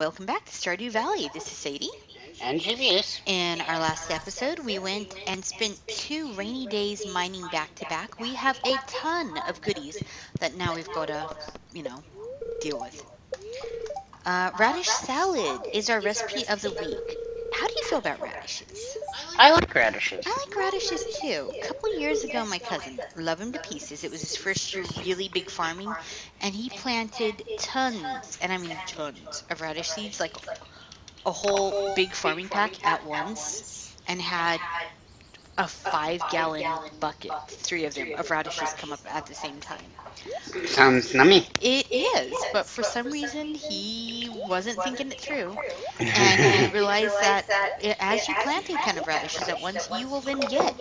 Welcome back to Stardew Valley. This is Sadie. And Julius. In our last episode, we went and spent 2 rainy days mining back to back. We have a ton of goodies that now we've got to, you know, deal with. Radish salad is our recipe of the week. How do you feel about radishes? I like radishes. I like radishes too. A couple years ago, my cousin, love him to pieces. It was his first year really big farming, and he planted tons, and I mean tons, of radish seeds, like a whole big farming pack at once, and had a 5 gallon bucket, three of them, of radishes come up at the same time. Sounds nummy. It is, but for some reason he wasn't thinking it through, and he didn't realize that as you plant a ton of radishes at once, you will then get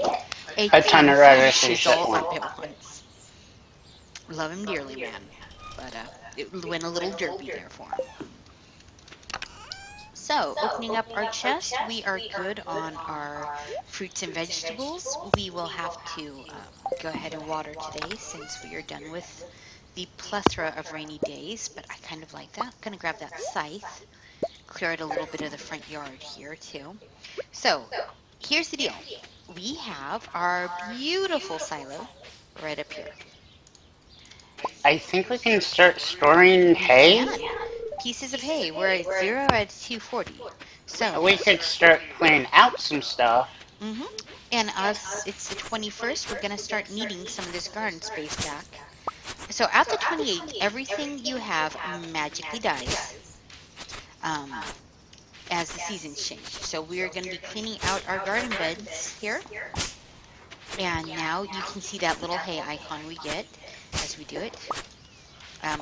a A ton ton of of huge radishes at result once. at once. Love him dearly, man, but it went a little derpy there for him. So, opening up our chest, we are good on our fruits and vegetables. We will have to go ahead and water today since we are done with the plethora of rainy days, but I kind of like that. I'm going to grab that scythe, clear out a little bit of the front yard here too. So, here's the deal. We have our beautiful silo right up here. I think we can start storing We hay. can. Pieces of hay. We're at 0 at 240. So, We could start clearing out some stuff. hmm and us, it's the 21st. We're going to start needing some of this garden space back. So at the 28th, everything you have magically dies um, as the seasons change. So we are going to be cleaning out our garden beds here. And now you can see that little hay icon we get as we do it.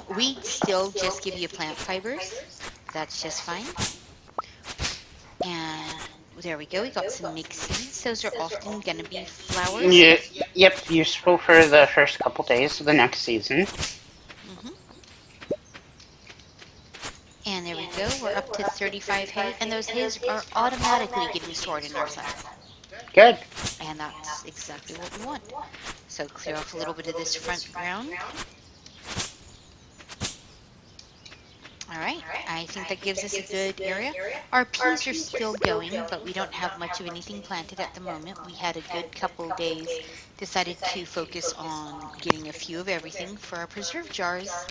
We still just give you plant fibers. That's just fine. And there we go. We got some mixed seeds. Those are often going to be flowers. Yeah, yep, useful for the first couple days of the next season. hmm And there we go. We're up to 35 hay. And those hays are automatically getting stored in our silo. Good. And that's exactly what we want. So clear off a little bit of this front ground. All right, I think that gives us a good area. Our peas are still going, but we don't have much of anything planted at the moment. We had a good couple days, decided to focus on getting a few of everything for our preserve jars.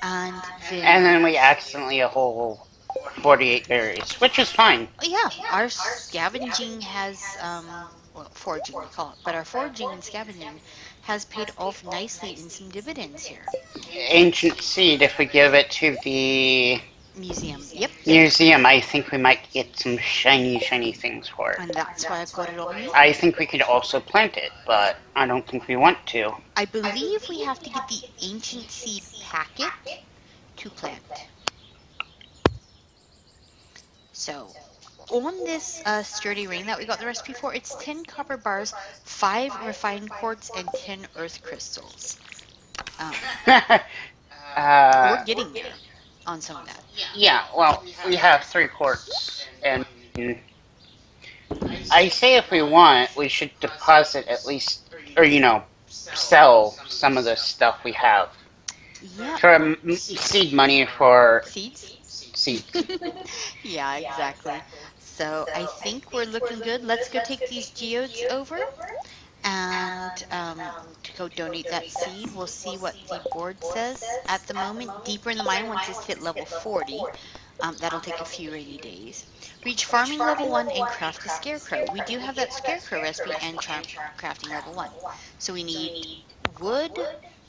And And then, then we accidentally a whole 48 berries, which is fine. yeah, our scavenging has, well, foraging we call it, but our foraging and scavenging has paid off nicely in some dividends here. Ancient seed, if we give it to the Museum, yep. museum, I think we might get some shiny, shiny things for it. And that's why I've got it on me. I think we could also plant it, but I don't think we want to. I believe we have to get the ancient seed packet to plant. So, on this sturdy ring that we got the recipe for, it's 10 copper bars, 5 refined quartz, and 10 earth crystals. Um, we're uh, getting there on some of that. yeah, well, we have 3 quarts, and I say if we want, we should deposit at least, or sell some of the stuff we have Yeah, for seed money for seeds. seed. Yeah, exactly. So I think we're looking good. Let's go take these geodes over and to go donate that seed. We'll see what the board says. At the moment, deeper in the mine, once it's hit level 40, that'll take a few rainy days. Reach farming level 1 and craft a scarecrow. We do have that scarecrow recipe and crafting level 1. So we need wood,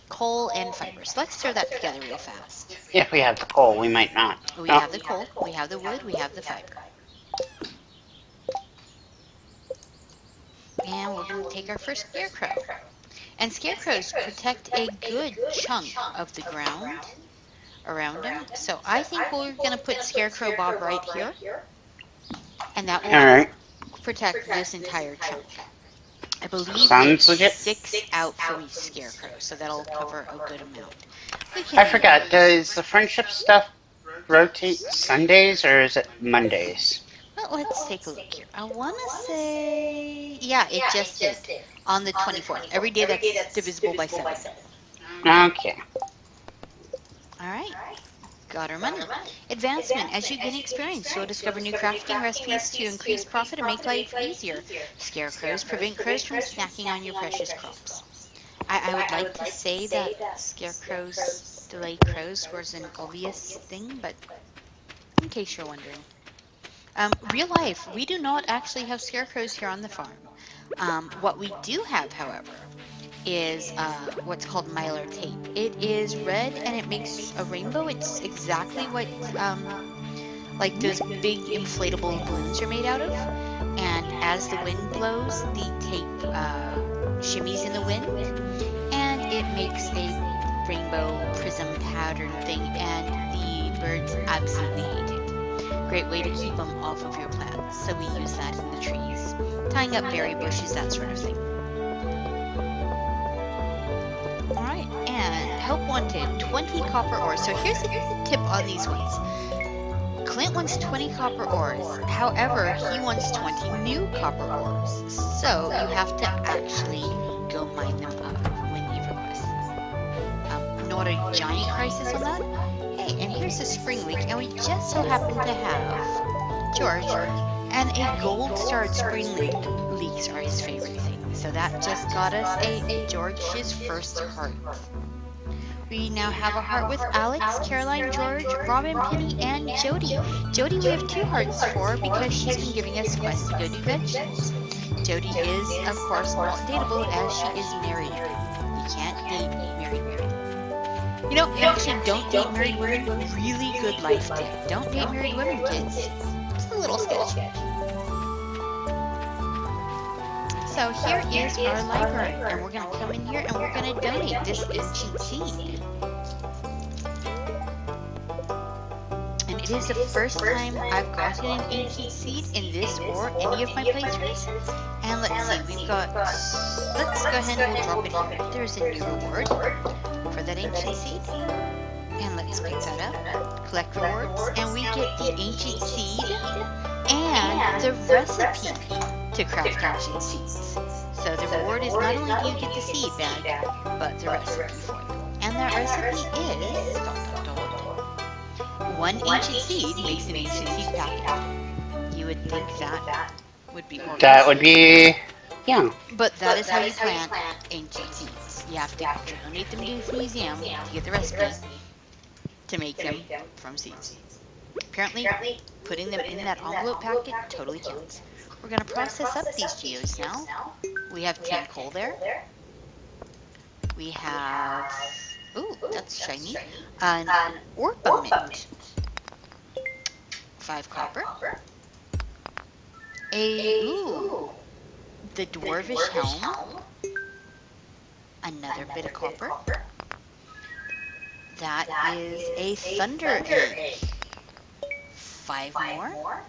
coal, and fibers. Let's throw that together real fast. If we have the coal, we might not. We No. have the coal, we have the wood, we have the fiber. And we're going to take our first scarecrow. And scarecrows protect a good chunk of the ground around them. So I think we're going to put Scarecrow Bob right here. And that will Alright. protect this entire chunk. I believe Sounds it's legit. 6 out for each scarecrow, so that'll cover a good amount. I forgot, does the friendship stuff rotate Sundays or is it Mondays? Well, let's take a look here. I want to say, yeah, it just did on the 24th. Every day that's divisible by 7. Okay. All right. Got our money. Advancement. As you gain experience, you'll discover new crafting recipes to increase profit and make life easier. Scarecrows prevent crows from snacking on your precious crops. I would like to say that scarecrows delay crows was an obvious thing, but in case you're wondering. Real life, we do not actually have scarecrows here on the farm. What we do have, however, is what's called mylar tape. It is red and it makes a rainbow. It's exactly what like those big inflatable balloons are made out of. And as the wind blows, the tape shimmies in the wind and it makes a rainbow prism pattern thing. And the birds absolutely hate it. Great way to keep them off of your plants. So we use that in the trees, tying up berry bushes, that sort of thing. All right, and help wanted 20 copper ores. So here's a tip on these ones. Clint wants 20 copper ores. However, he wants 20 new copper ores. So you have to actually go mine them up when he requests. Not a giant crisis on that. Hey, and here's a spring leak, and we just so happen to have George, and a gold starred spring leak. Leaks are his favorite thing. So that just got us a George's first heart. We now have a heart with Alex, Caroline, George, Robin, Penny, and Jody. Jody we have 2 hearts for because she's been giving us quests to go do vegetables. Jody is, of course, not dateable as she is married. You can't date married women. You know, actually, don't date married women. Really good life tip. Don't date married women, kids. It's a little sketchy. So here is our library, and we're going to come in here and we're going to donate this ancient seed. And it is the first time I've gotten an ancient seed in this or any of my playthroughs. And let's see, we've got, let's go ahead and we'll drop it here. There's a new reward for that ancient seed. And let's pick that up, collect rewards, and we get the ancient seed and the recipe to craft ancient seeds. So the reward is not only do you get the seed bag, but the recipe for you. And that recipe is one ancient seed makes an ancient seed packet. You would think that would be obvious. That would be, yeah. But that is how you plant ancient seeds. You have to donate them to the museum to get the recipe to make them from seeds. Apparently, putting them in that envelope packet totally counts. We're going to process up these geodes now. We have 10 coal there. We have, ooh, that's shiny, an orpiment, 5 copper, ooh, the dwarvish helm, another bit of copper. That is a thunder egg, 5 more.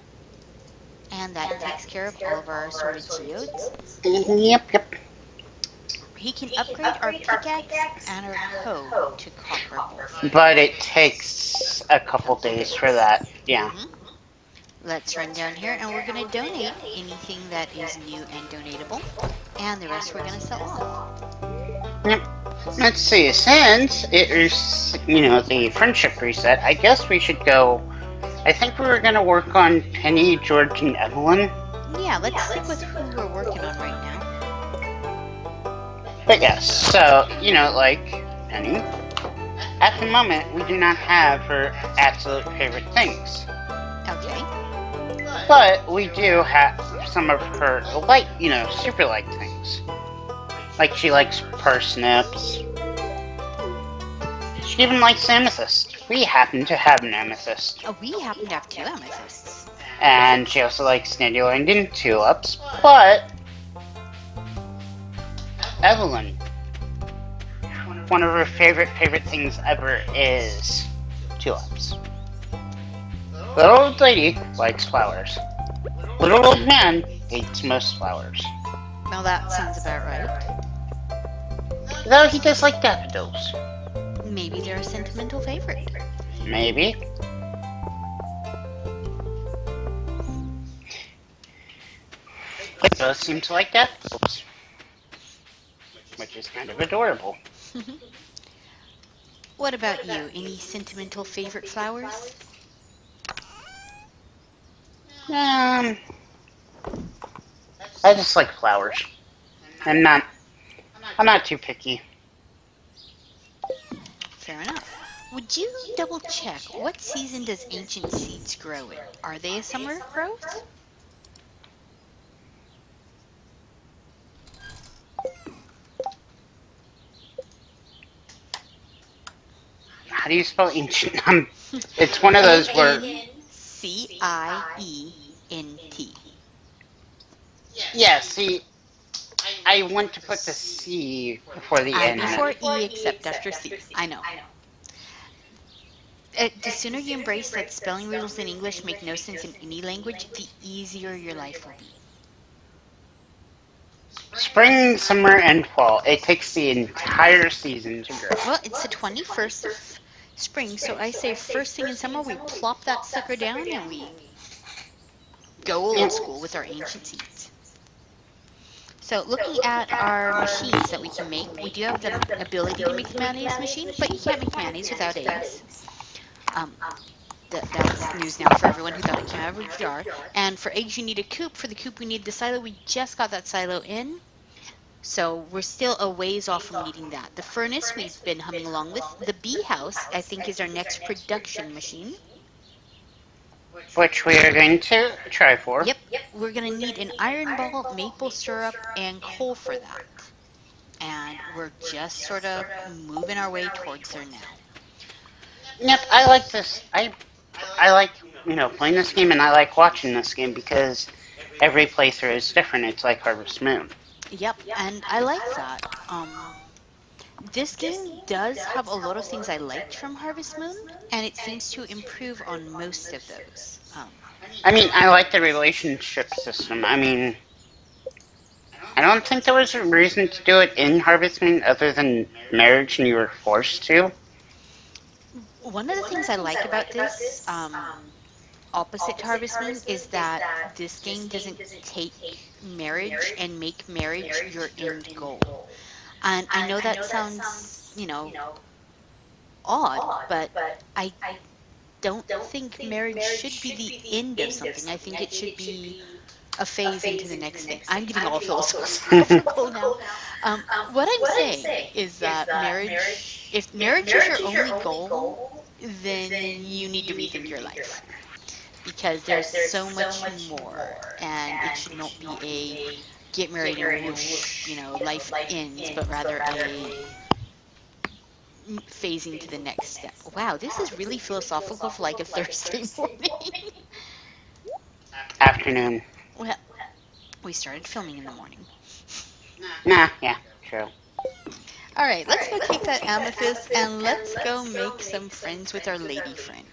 And that takes care of all of our assorted geodes. Yep. He can upgrade our pickaxe and our hoe to copper both. But it takes a couple days for that, yeah. Let's run down here and we're going to donate anything that is new and donatable. And the rest we're going to sell off. Yep. Let's see, since it is, the friendship reset, I guess we should go. I think we were going to work on Penny, George, and Evelyn. Yeah, let's stick with who we're working on right now. But yes, so, like Penny, at the moment we do not have her absolute favorite things. Okay. But we do have some of her light, super light things. Like she likes parsnips. She even likes amethyst. We happen to have an amethyst. Oh, we happen to have 2 amethysts. And she also likes dandelion tulips, but Evelyn, one of her favorite things ever is tulips. Little old lady likes flowers. Little old man hates most flowers. Well, that sounds about right. Though he does like daffodils. Maybe they're a sentimental favorite. Maybe. But both seem to like daffodils. Which is kind of adorable. What about you? Any sentimental favorite flowers? Um, I just like flowers. I'm not. I'm not too picky. Fair enough. Would you double check what season does ancient seeds grow in? Are they a summer growth? How do you spell ancient? It's one of A those where. N C I E N T. Yeah. See, I want to put the C before the I N. before E except after C. I know. The sooner you embrace that spelling rules in English make no sense in any language, the easier your life will be. Spring, summer, and fall. It takes the entire season to grow. Well, it's the 21st of spring, so I say first thing in summer we plop that sucker down and we go old school with our ancient seeds. So looking at our machines that we can make, we do have the ability to make the mayonnaise machine, but you can't make mayonnaise without eggs. Um, that's news now for everyone who thought it came out of a jar. And for eggs, you need a coop. For the coop, we need the silo. We just got that silo in. So we're still a ways off from needing that. The furnace we've been humming along with. The bee house, I think, is our next production machine. Which we are going to try for. Yep, we're going to need an iron ball, maple syrup, and coal for that. And we're just sort of moving our way towards there now. Yep, I like this. I like playing this game, and I like watching this game because every playthrough is different. It's like Harvest Moon. Yep, and I like that. This game does have a lot of things I liked from Harvest Moon, and it seems to improve on most of those. I mean, I like the relationship system. I mean, I don't think there was a reason to do it in Harvest Moon other than marriage, and you were forced to. One of the things I like about this, opposite to Harvest Moon, is that this game doesn't take marriage and make marriage your end goal. And I know that sounds, odd, but I don't think marriage should be the end of something. I think it should be a phase into the next thing. I'm getting all philosophical now. What I'm saying is that if marriage is your only goal, then you need to rethink your life because there's so much more, and it should not be a get married and whoosh, life ends, but rather a phasing to the next step. Wow, this is really philosophical for like a Thursday morning. Afternoon. Well, we started filming in the morning. Nah, yeah, true. All right, let's go take that amethyst and let's go make some friends with our lady friend.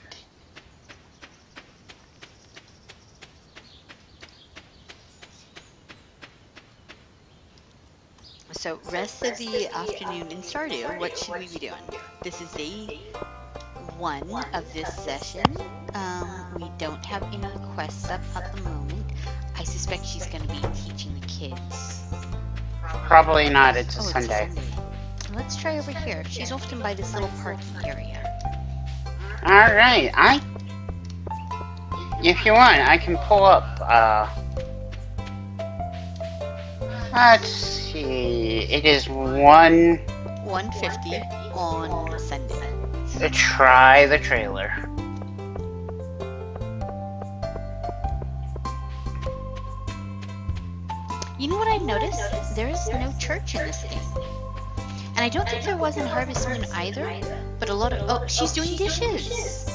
So, rest of the afternoon in Stardew, what should we be doing? This is day 1 of this session. We don't have any quests up at the moment. I suspect she's going to be teaching the kids. Probably not. It's a It's Sunday. a Sunday. Let's try over here. She's often by this little parking area. All right. If you want, I can pull up. Let's see. It is 1:50 on Sunday. Try the trailer. You know what I noticed? There is no church in this game. And I don't think there was in Harvest Moon either, but a lot of... Oh, she's doing dishes!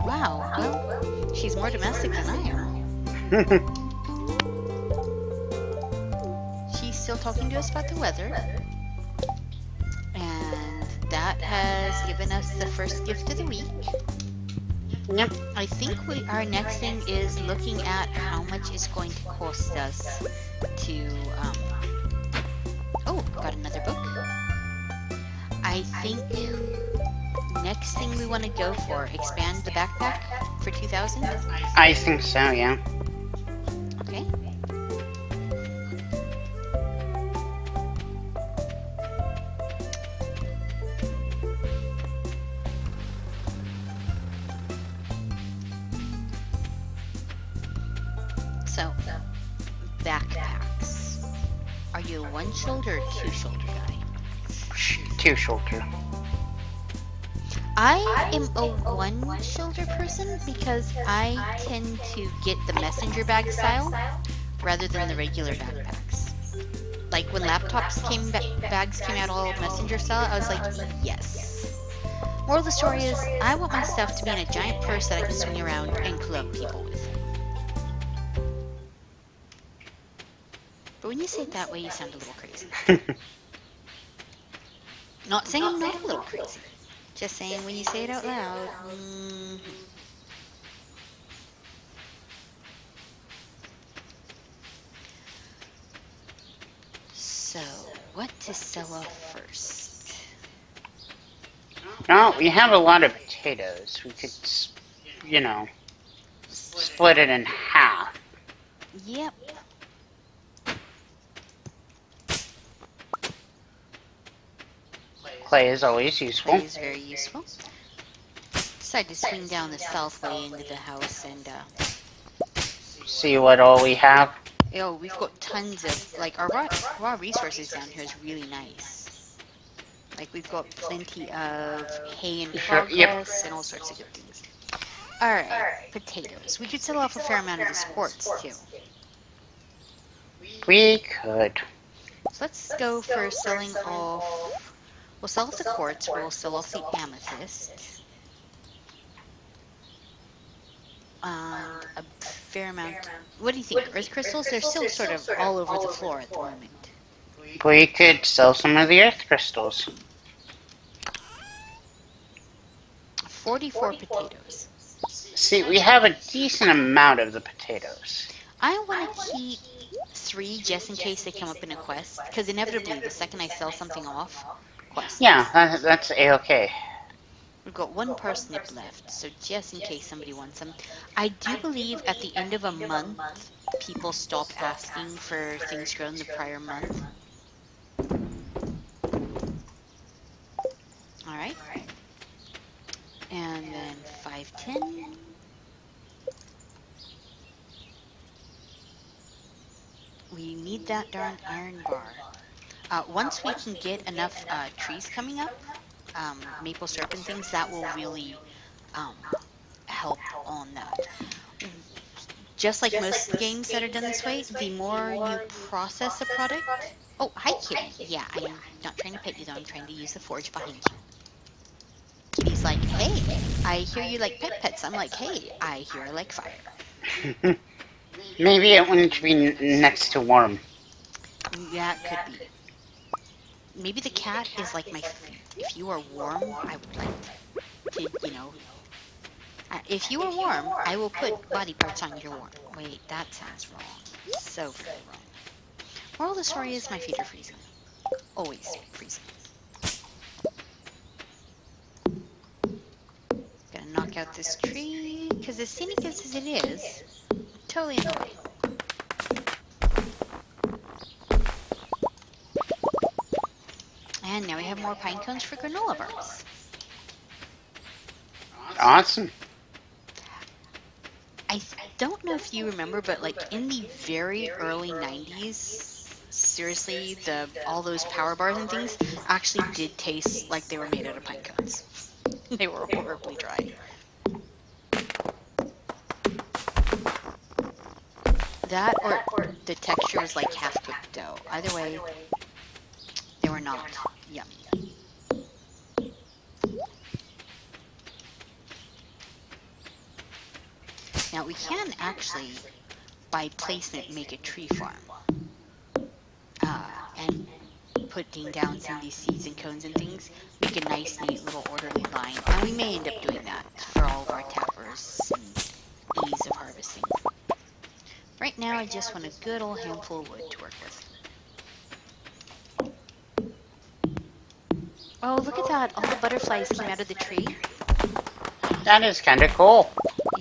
Wow, well, she's more domestic than I am. She's still talking to us about the weather. And that has given us the first gift of the week. Yep. I think our next thing is looking at how much it's going to cost us to... Oh, got another book. I think next thing we want to go for, expand the backpack for 2,000? I think so, yeah. Okay. So, backpacks. Are you a one shoulder or two shoulder guy? Two shoulder. I am a one shoulder person because I tend to get the messenger bag style rather than the regular backpacks. Like when bags came out all messenger style, I was like, yes. Moral of the story is, I want my stuff to be in a giant purse that I can swing around and club people with. But when you say it that way, you sound a little crazy. Not saying I'm not a little crazy. Just saying when you say it out loud. So, what to sell off first? Well, we have a lot of potatoes. We could, you know, split it in half. Yep. Clay is always useful. Clay is very useful. Decided to swing down the south way into the house and See what all we have. oh, we've got tons of like our raw resources down here is really nice. Like we've got plenty of hay in progress and all sorts of good things. All right, potatoes. We could sell off a fair amount of this quartz too. We could. So let's go for selling off. We'll sell off the quartz. We'll sell off the amethyst. And a fair amount. What do you think? Earth crystals? They're still sort of all over the floor at the moment. We could sell some of the earth crystals. 44 potatoes. See, we have a decent amount of the potatoes. I want to keep 3 just in case they come up in a quest, because inevitably the second I sell something off, quest. Yeah, that's a-okay. We've got 1 parsnip left, so just in case somebody wants them. I do believe at the end of a month, people stop asking for things grown the prior month. Alright. And then 510. We need that darn iron bar. Once we can get enough trees coming up, maple syrup and things, that will really help on that. Just like most games that are done this way, the more you process a product... Oh, hi, Kitty. Yeah, I'm not trying to pet you, though. I'm trying to use the forge behind you. Kitty's like, hey, I hear you like pets. I'm like, hey, I hear I like fire. Maybe it wouldn't be next to warm. Yeah, it could be. Maybe the cat is like my feet. If you are warm, I would like to, you know... if you are warm, I will put body parts on your warm. Wait, that sounds wrong. So very wrong. Moral of the story is my feet are freezing. Always freezing. Gonna knock out this tree, because as scenic as it is, totally in the way. And now we have more pine cones for granola bars. Awesome. I don't know if you remember, but like in the very early 90s, seriously, all those power bars and things actually did taste like they were made out of pine cones. They were horribly dry. That or the texture was like half-cooked dough. Either way, they were not yummy. Now we can actually, by placement, make a tree farm. And putting down some of these seeds and cones and things, make a nice, neat little orderly line. And we may end up doing that for all of our tappers and ease of harvesting. Right now, I just want a good old handful of wood to work with. Oh, look at that. All the butterflies came out of the tree. That is kind of cool.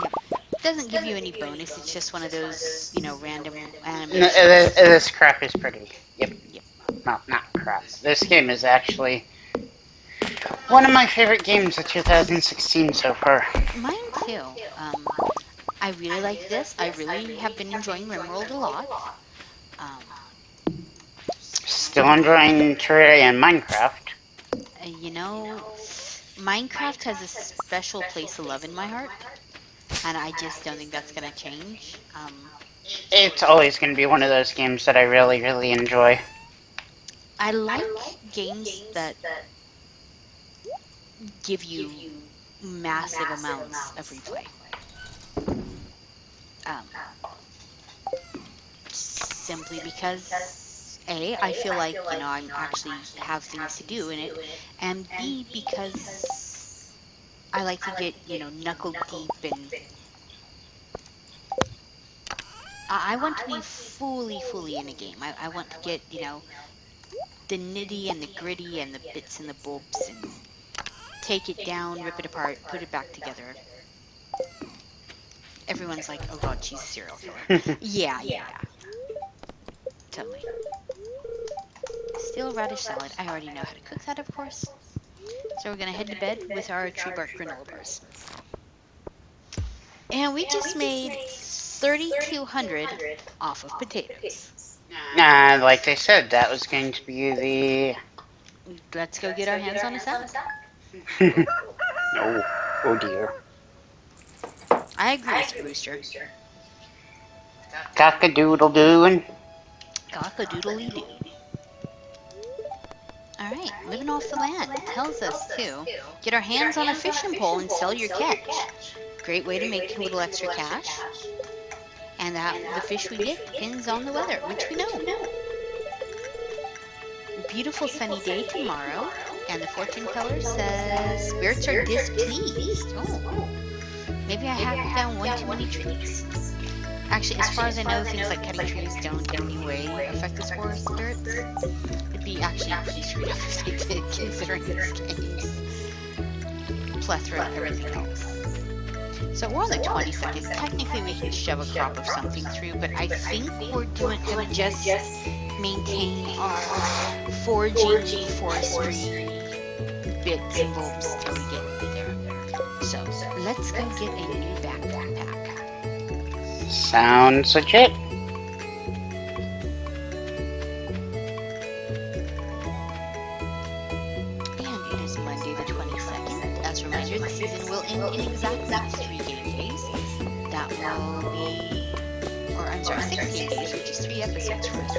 Yep. It doesn't give you any bonus. It's just one of those, you know, random animations. No, this crap is pretty. Yep. No, not crap. This game is actually one of my favorite games of 2016 so far. Mine too. I really like this. I really have been enjoying RimWorld a lot. Um, Still enjoying Terraria and Minecraft. you know, Minecraft has a special place to love in my heart, and I just don't think that's gonna change. It's always going to be one of those games that I really, really enjoy. I like games that give you massive amounts of replay. Um, simply because I feel like I'm actually have things to do in it, and B, because I like to get knuckle deep, and I want to be fully in a game. I want to get the nitty and the gritty and the bits and the bobs and take it down, rip it apart, put it back together. Everyone's like, oh god, she's a serial killer. Yeah, yeah, yeah, totally. Steel radish salad. I already know how to cook that, of course. So we're gonna head to bed with our tree bark granola bars. And we just made 3,200 off of potatoes. Like they said, that was going to be the. Let's go get our hands on a salad. Oh, oh dear. I agree, Mr. Rooster. Cock-a-doodle doing. Cock-a-doodly doo. All right, living off the land. It tells us to get our hands on a fishing pole and sell your catch. Great way to make a little extra cash. And that the fish we get depends on the weather, which we know. Beautiful sunny day tomorrow, and the fortune teller says spirits are displeased. Oh, maybe I hacked down one too many trees. Actually, as far as I know, things like cutting trees don't in any way affect the spirits. It'd be actually pretty screwed up if they did, considering this game's plethora of everything else. So we're on the 22nd. Technically, we can shove a crop of something through, but I think we're gonna just maintain our foraging, forestry bits and bobs till we get there. So let's go get a new backpack. Sounds legit. And it is Monday the 22nd. As a reminder, the season will end in exactly 3 game days. That will be, or I'm sorry, 6 game days, which is 3 episodes for us.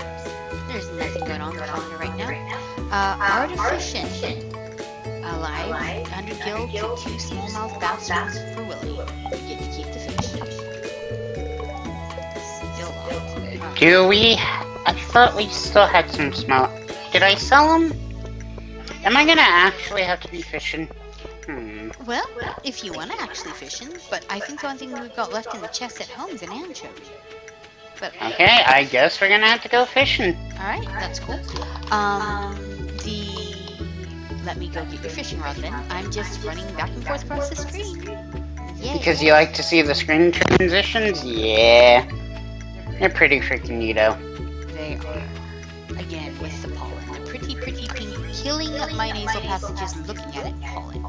There's nothing going on the calendar right now. Artifician. Alive, 100 gil to 2 smallmouth bastards for Willie. You get to keep the fish. Still off. Do we? I thought we still had some small. Did I sell them? Am I gonna actually have to be fishing? Well, if you want to actually fishing, but I think the only thing we've got left in the chest at home is an anchovy. But Okay, I guess we're gonna have to go fishing. all right, that's cool. Let me go get your fishing rod then. I'm just running back and forth across the screen. Yay. Because you like to see the screen transitions? Yeah. They're pretty freaking neato. They are. Again, with the pollen. The pretty pink, killing my nasal passages looking at it, pollen.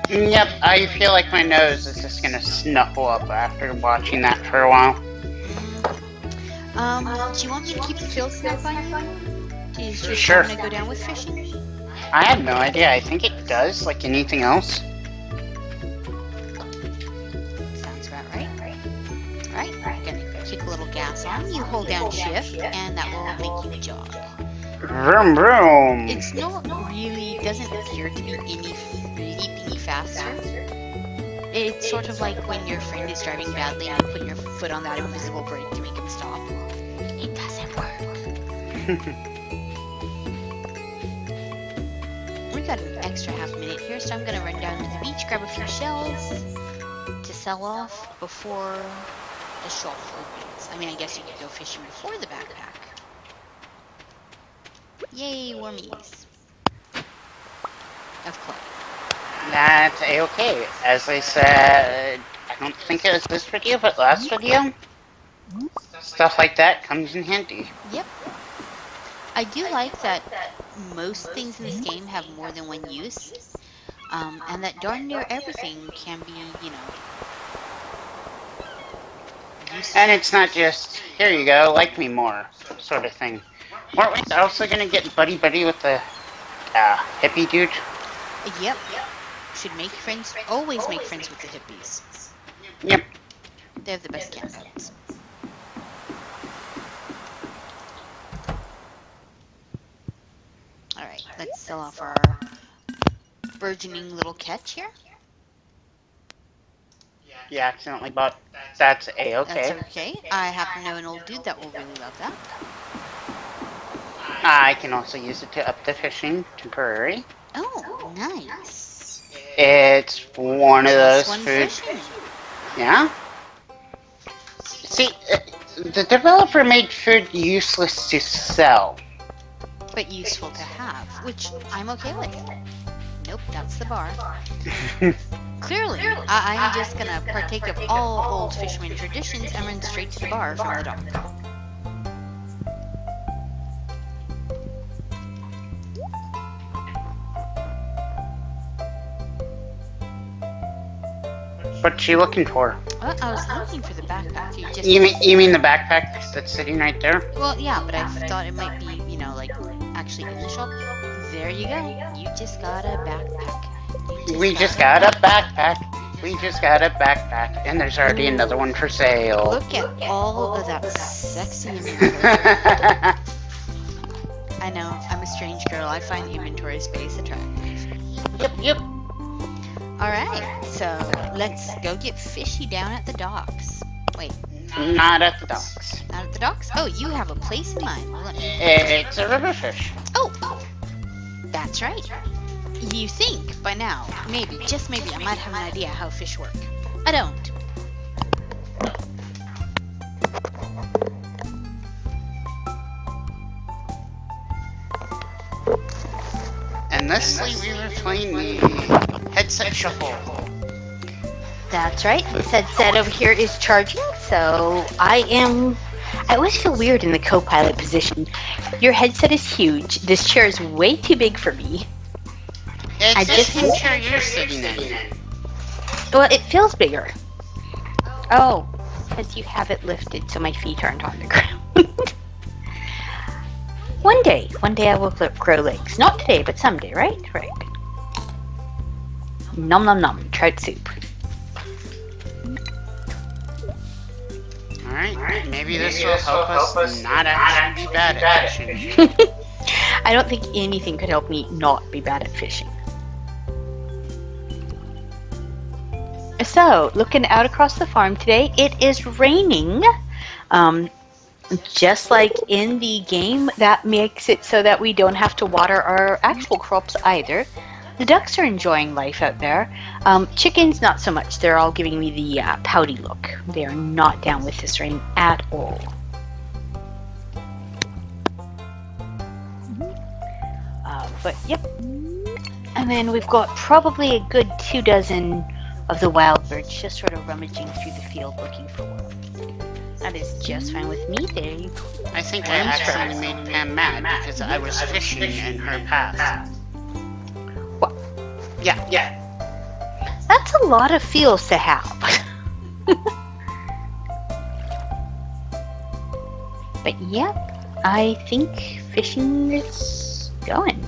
Yep, I feel like my nose is just gonna snuffle up after watching that for a while. Do you want me to keep the field snow on you? Is your Sure. gonna go down with fishing? I have no idea. I think it does, like anything else. Sounds about right. Alright, gonna kick a little gas on. You hold down shift, and that will make you jog. Vroom vroom. It's not really, doesn't appear to be any faster. It's sort of like when your friend is driving badly and you put your foot on that invisible brake to make him stop. It doesn't work. We got an extra half minute here, so I'm gonna run down to the beach, grab a few shells to sell off before the shop opens. I mean, I guess you could go fishing before the backpack. Yay, wormies. Of clay. That's a-okay. As I said, I don't think it was this video, but last video, stuff like that comes in handy. Yep. I do like that most things in this game have more than one use, and that darn near everything can be, And it's not just, here you go, like me more, sort of thing. Weren't we also gonna get buddy-buddy with the hippie dude? Yep. Should make friends. Always make friends with the hippies. Yep. They have the best campouts. All right, let's sell off our burgeoning little catch here. You accidentally bought. That's A-okay. That's okay. I happen to know an old dude that will really love that. I can also use it to up the fishing temporary. Oh, nice. It's one of those Plus one food. fishing. Yeah. See, the developer made food useless to sell. But useful to have, which I'm okay with. Nope, that's the bar. Clearly, I'm just gonna partake of all old fisherman traditions and run straight to the bar from the dock. What's she looking for? Well, I was looking for the backpack. You mean the backpack that's sitting right there? Well, yeah, but I thought it might be, like actually in the shop. There you go. You just got a backpack. We just got a backpack. We just got a backpack, and there's already another one for sale. Look at all of that sexy inventory. I know, I'm a strange girl. I find inventory space attractive. Yep. Alright, so let's go get fishy down at the docks. Wait. Not at the docks. Not at the docks? Oh, you have a place in mind. Well, It's a river fish. Oh, that's right. You think by now, maybe, just maybe, I might have an idea how fish work. I don't. And thusly we were playing the headset shuffle. That's right. This headset over here is charging, so I always feel weird in the co-pilot position. Your headset is huge. This chair is way too big for me. It's the same chair you're sitting in. Well, it feels bigger. Oh, because you have it lifted so my feet aren't on the ground. One day I will grow legs. Not today, but someday, right? Right. Nom nom nom, trout soup. Alright, maybe this will help us not actually be bad at fishing. I don't think anything could help me not be bad at fishing. So, looking out across the farm today, it is raining. Just like in the game, that makes it so that we don't have to water our actual crops either. The ducks are enjoying life out there. Chickens, not so much. They're all giving me the pouty look. They are not down with this rain at all. But yep. And then we've got probably a good 2 dozen of the wild birds just sort of rummaging through the field looking for one. That is just fine with me. There you go. I think I actually made Pam mad because I was fishing in her path. What? Yeah. That's a lot of feels to have. But yep, I think fishing is going.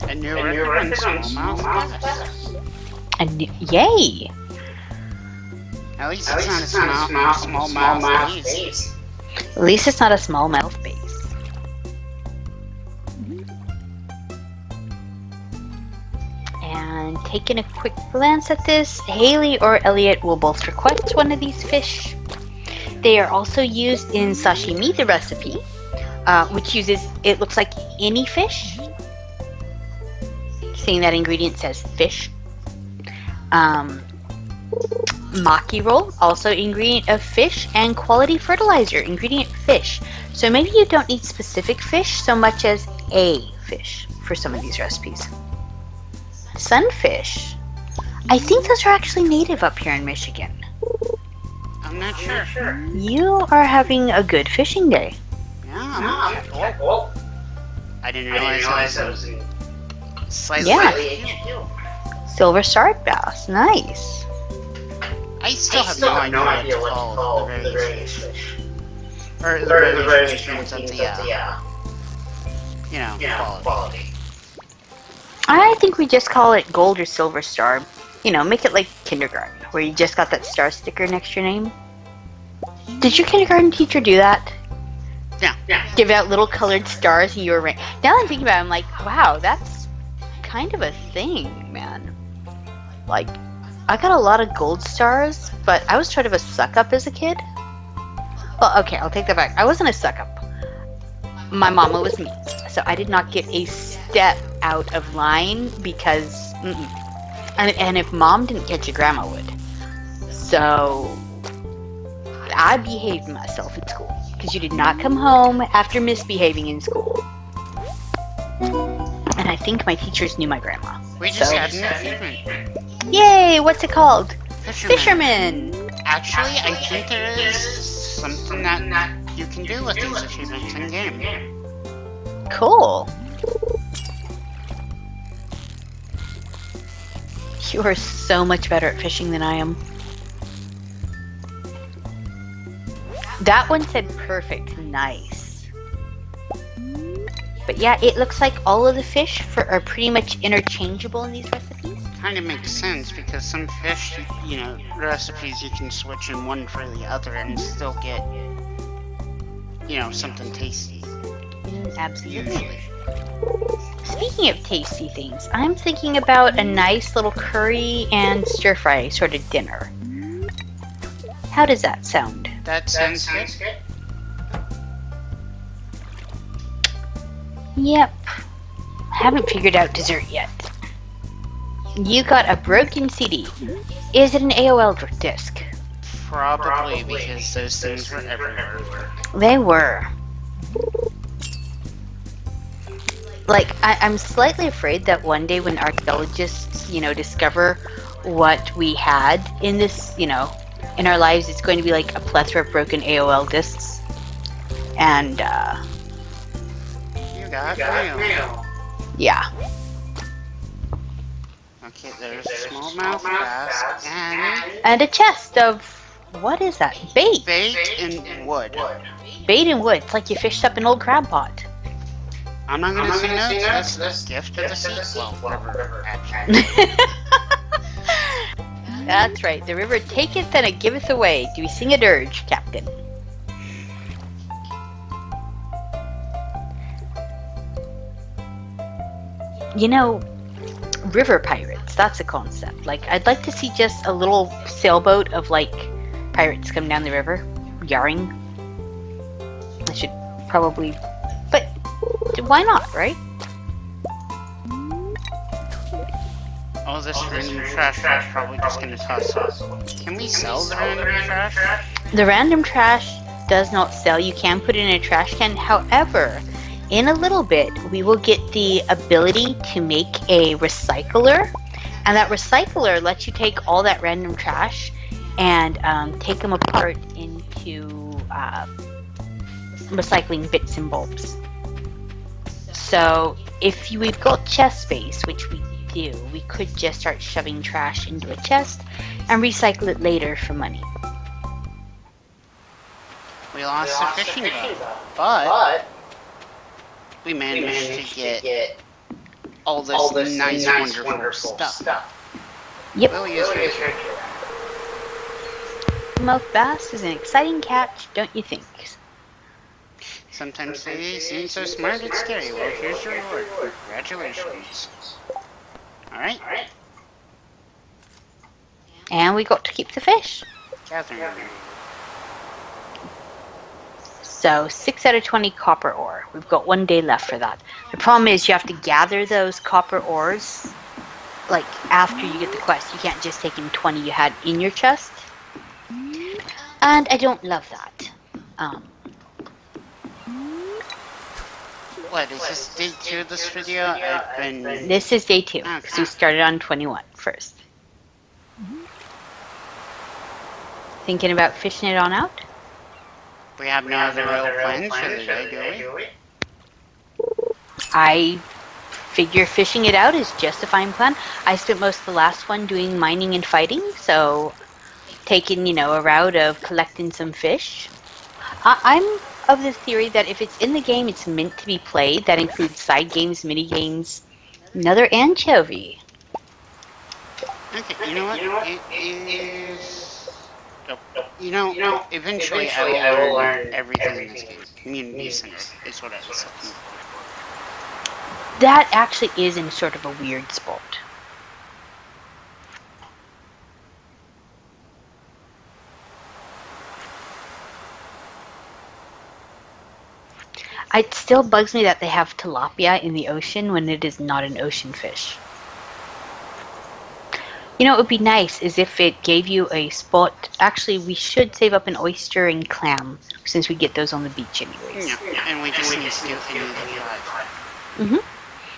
A new record on smallmouth bass. And yay! At least it's not a smallmouth bass. At least it's not a smallmouth base. And taking a quick glance at this, Haley or Elliot will both request one of these fish. They are also used in sashimi, the recipe, which uses, it looks like any fish. Seeing that ingredient says fish. Maki roll, also ingredient of fish, and quality fertilizer, ingredient fish. So maybe you don't need specific fish so much as a fish for some of these recipes. Sunfish. I think those are actually native up here in Michigan. I'm not sure. You are having a good fishing day. Yeah, I'm gonna check. Oh, I didn't realize I was in slightly Yeah. AQ. Silver starred bass. Nice. I still have no idea what to call the various fish. Or the various rankings of the, quality. I think we just call it gold or silver star. You know, make it like kindergarten, where you just got that star sticker next to your name. Did your kindergarten teacher do that? Yeah. Give out little colored stars and you were ranked. Now that I'm thinking about it, I'm like, wow, that's kind of a thing, man. Like, I got a lot of gold stars, but I was sort of a suck up as a kid. Well, okay, I'll take that back. I wasn't a suck up. My mama was mean, so I did not get a step out of line because, and if mom didn't catch it, grandma would. So I behaved myself in school because you did not come home after misbehaving in school. And I think my teachers knew my grandma. We just had an achievement. Yay! What's it called? Fisherman. Fisherman. Actually, I think there is something that you can do with these achievements in game. Cool. You are so much better at fishing than I am. That one said perfect. Nice. But yeah, it looks like all of the fish are pretty much interchangeable in these recipes. Kind of makes sense because some fish, recipes you can switch in one for the other and still get, something tasty. Absolutely. Usually. Speaking of tasty things, I'm thinking about a nice little curry and stir fry sort of dinner. How does that sound? That sounds good. Yep. Haven't figured out dessert yet. You got a broken CD. Is it an AOL disc? Probably because those things were everywhere. They were. Like, I'm slightly afraid that one day when archaeologists, discover what we had in this, in our lives, it's going to be like a plethora of broken AOL discs. And, You got mail. yeah. Okay, there's a smallmouth bass And a chest of, what is that? Bait. bait and wood. Bait and wood. It's like you fished up an old crab pot. I'm not gonna say no to this gift of the sea. Well, whatever, actually. That's right. The river taketh and it giveth away. Do we sing a dirge, Captain? River pirates. That's a concept. Like, I'd like to see just a little sailboat of, like, pirates come down the river, yarring. I should probably... But why not, right? All this random trash is probably just gonna toss us. Can we sell the random trash? The random trash does not sell. You can put it in a trash can. However, in a little bit, we will get the ability to make a recycler. And that recycler lets you take all that random trash and take them apart into recycling bits and bulbs. So if we've got chest space, which we do, we could just start shoving trash into a chest and recycle it later for money. We lost a fishing boat, but we managed to get all this nice, wonderful stuff. Yep. We'll use it. Smoked bass is an exciting catch, don't you think? Sometimes they seem so smart it's scary. Well, here's your reward. Congratulations. Alright. And we got to keep the fish. Catherine. So 6 out of 20 copper ore. We've got 1 day left for that. The problem is you have to gather those copper ores like after you get the quest. You can't just take in 20 you had in your chest. And I don't love that. What, is this day 2 of this video? I've been... This is day 2, because we started on 21 first. Thinking about fishing it on out? We have no other real plans for the day, do we? I figure fishing it out is just a fine plan. I spent most of the last one doing mining and fighting, so taking, a route of collecting some fish. I'm of the theory that if it's in the game, it's meant to be played. That includes side games, mini games, another anchovy. Okay, you know what? It is. Oh, eventually I will learn everything in this game. Community center is what I was looking for. That actually is in sort of a weird spot. It still bugs me that they have tilapia in the ocean when it is not an ocean fish. It would be nice is if it gave you a spot. Actually, we should save up an oyster and clam since we get those on the beach anyways. Yeah, and we just need to do any of the five. Mm-hmm.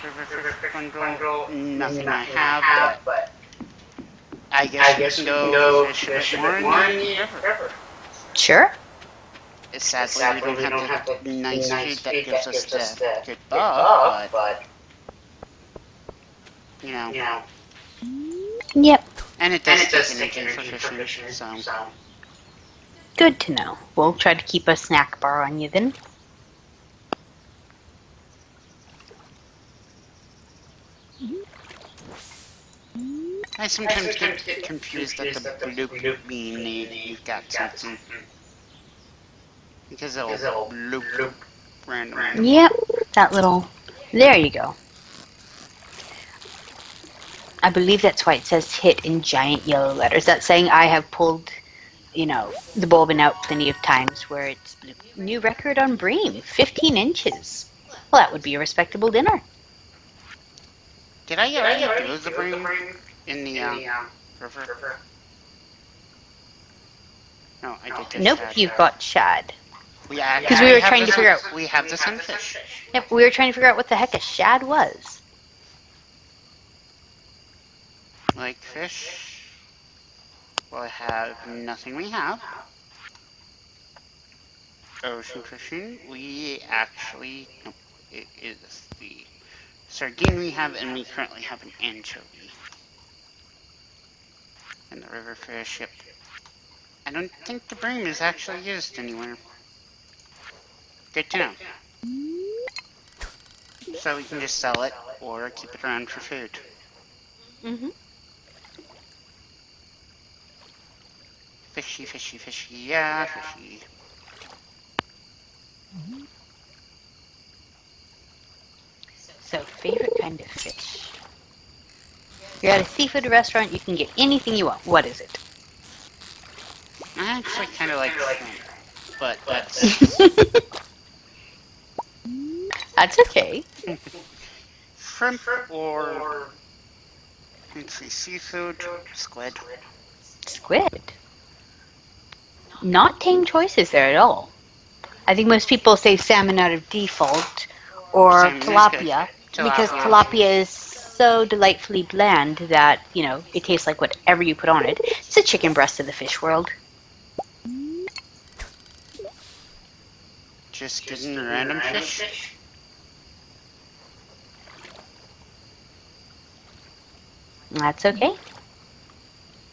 River Fish Bundle, nothing I have, but I guess we can go fish a bit more in the river. Sure. Sadly, we don't have the nice food that gives us the good buff, but, you know. Yep. And it does take energy for fishing, so. Good to know. We'll try to keep a snack bar on you then. I sometimes get confused at the bloop being you've got something. Because it'll bloop randomly. Yep. That little... There you go. I believe that's why it says hit in giant yellow letters. That's saying I have pulled, the bobbin out plenty of times where it's new record on bream, 15 inches. Well, that would be a respectable dinner. Did I already do the bream in the river? No, I did just Nope, shad. you've got shad. Because we were trying to figure out... We have the sunfish. Yep, we were trying to figure out what the heck a shad was. Like fish. Well, I have nothing we have. Ocean fishing, we actually... Nope, it is the sardine we have, and we currently have an anchovy. And the river fish, yep. I don't think the bream is actually used anywhere. Good to know. So we can just sell it, or keep it around for food. Mm-hmm. Fishy, fishy, fishy, yeah, fishy. So, favorite kind of fish? You're at a seafood restaurant, you can get anything you want. What is it? I actually kind of like shrimp, but that's... That's okay. Shrimp or... Let's see, seafood, squid. Squid. Not tame choices there at all. I think most people say salmon out of default or tilapia because tilapia is so delightfully bland that, it tastes like whatever you put on it. It's a chicken breast of the fish world. Just getting random fish. That's okay.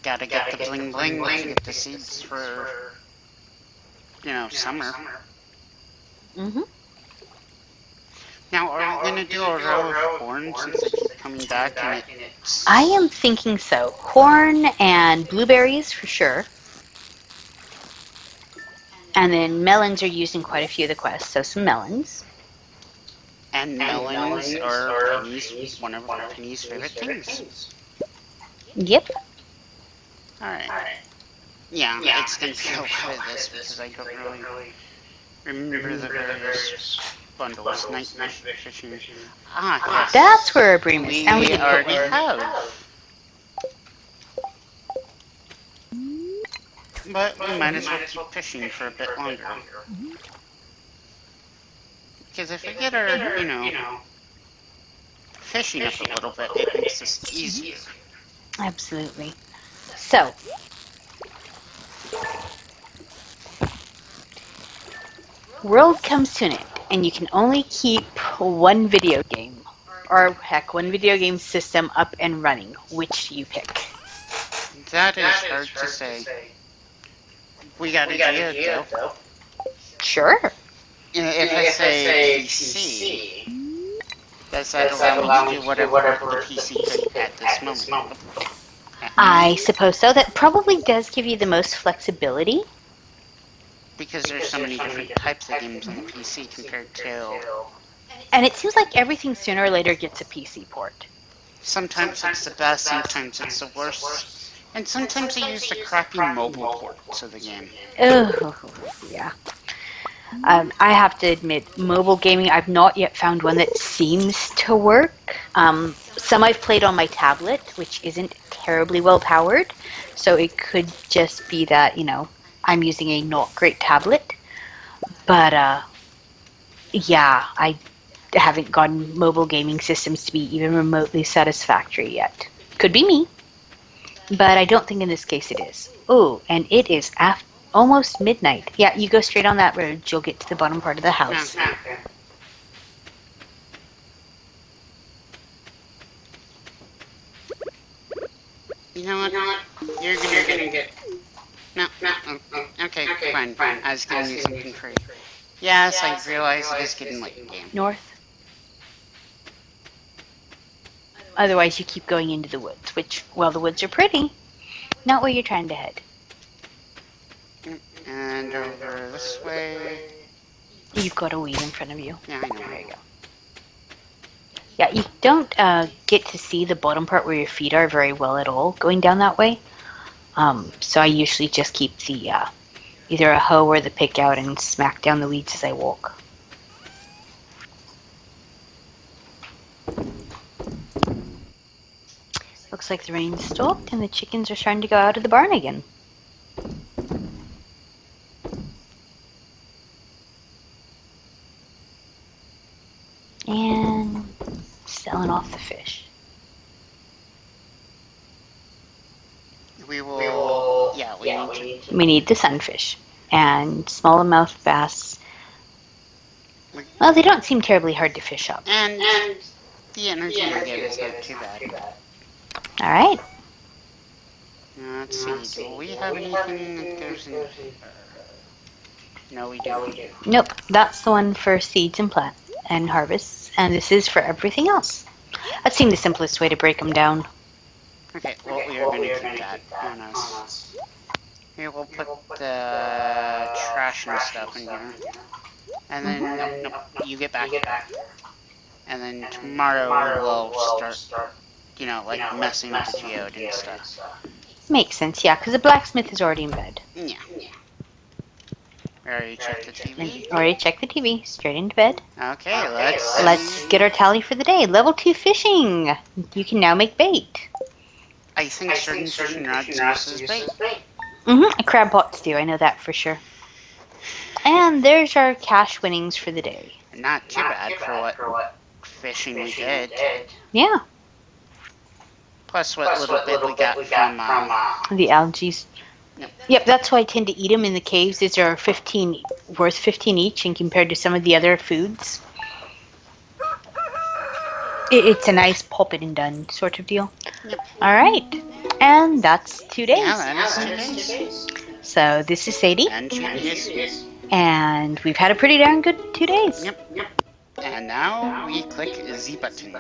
Gotta get the bling bling to get the seeds for, summer. Mm-hmm. Now, are we gonna do a row of corn since they keep coming back and it's... I am thinking so. Corn and blueberries for sure. And then melons are used in quite a few of the quests, so some melons. And melons are Penny's, one of Penny's favorite things. Yep. Alright. Yeah, it's gonna be a lot of this because I don't really remember the various bundles. Night fishing. Ah, yes. That's where our bream is. And we didn't already put one. have. But we might as well keep fishing for a bit longer. Because if we get our, fishing up a little bit, it makes this easier. Absolutely. So, World comes to an end, and you can only keep one video game, or heck, one video game system up and running. Which do you pick? That is hard to say. We got a geode though. Sure. If I say PC, does that allow me to do whatever the PC could at this moment? I suppose so. That probably does give you the most flexibility. Because there's so many different types of games on the PC compared to. And it seems like everything sooner or later gets a PC port. Sometimes it's the best, sometimes it's the worst. And sometimes they use the crappy mobile ports of the game. Oh, yeah. I have to admit, mobile gaming, I've not yet found one that seems to work. Some I've played on my tablet, which isn't terribly well powered. So it could just be that, I'm using a not great tablet. But, yeah, I haven't gotten mobile gaming systems to be even remotely satisfactory yet. Could be me, but I don't think in this case it is. Oh, and it is almost midnight. Yeah, you go straight on that road, you'll get to the bottom part of the house. Okay. You know what? You're gonna get. No. Okay, fine. I was giving you something free. Yes, I realize it is getting late in the game. North. Otherwise, you keep going into the woods, which, well, the woods are pretty. Not where you're trying to head. And over this way. You've got a weed in front of you. Yeah, I know. There you go. Yeah, you don't get to see the bottom part where your feet are very well at all going down that way. So I usually just keep the either a hoe or the pick out and smack down the weeds as I walk. Looks like the rain stopped and the chickens are starting to go out of the barn again. And selling off the fish. We will. Yeah, We need the sunfish and smallmouth bass. Well, they don't seem terribly hard to fish up. And the energy we get is not too bad. All right. Let's see. Do we have anything that goes in? No, we don't. Nope, that's the one for seeds and plant and harvests, and this is for everything else. That seemed the simplest way to break them down. Okay, well, we are going to keep that on us. Here, we'll put the trash and stuff in here. And then, nope, you get back. And then tomorrow we'll start, like messing with the geode and stuff. Makes sense, yeah, because the blacksmith is already in bed. Yeah. Already checked the TV? Already checked the TV, straight into bed. Okay, Let's get our tally for the day. Level 2 fishing. You can now make bait. I think certain fishing rods use bait. Crab pots do, I know that for sure. And there's our cash winnings for the day. Not too bad for what fishing we did. Yeah. Plus what little bit we got from The algae. Yep. Yep, that's why I tend to eat them in the caves. These are worth 15 each, and compared to some of the other foods, it's a nice pop it and done sort of deal. Yep. All right, and that's 2 days. Yeah, that is 2 days. So this is Sadie, And Julius. and we've had a pretty darn good 2 days. Yep. And now we click Z button.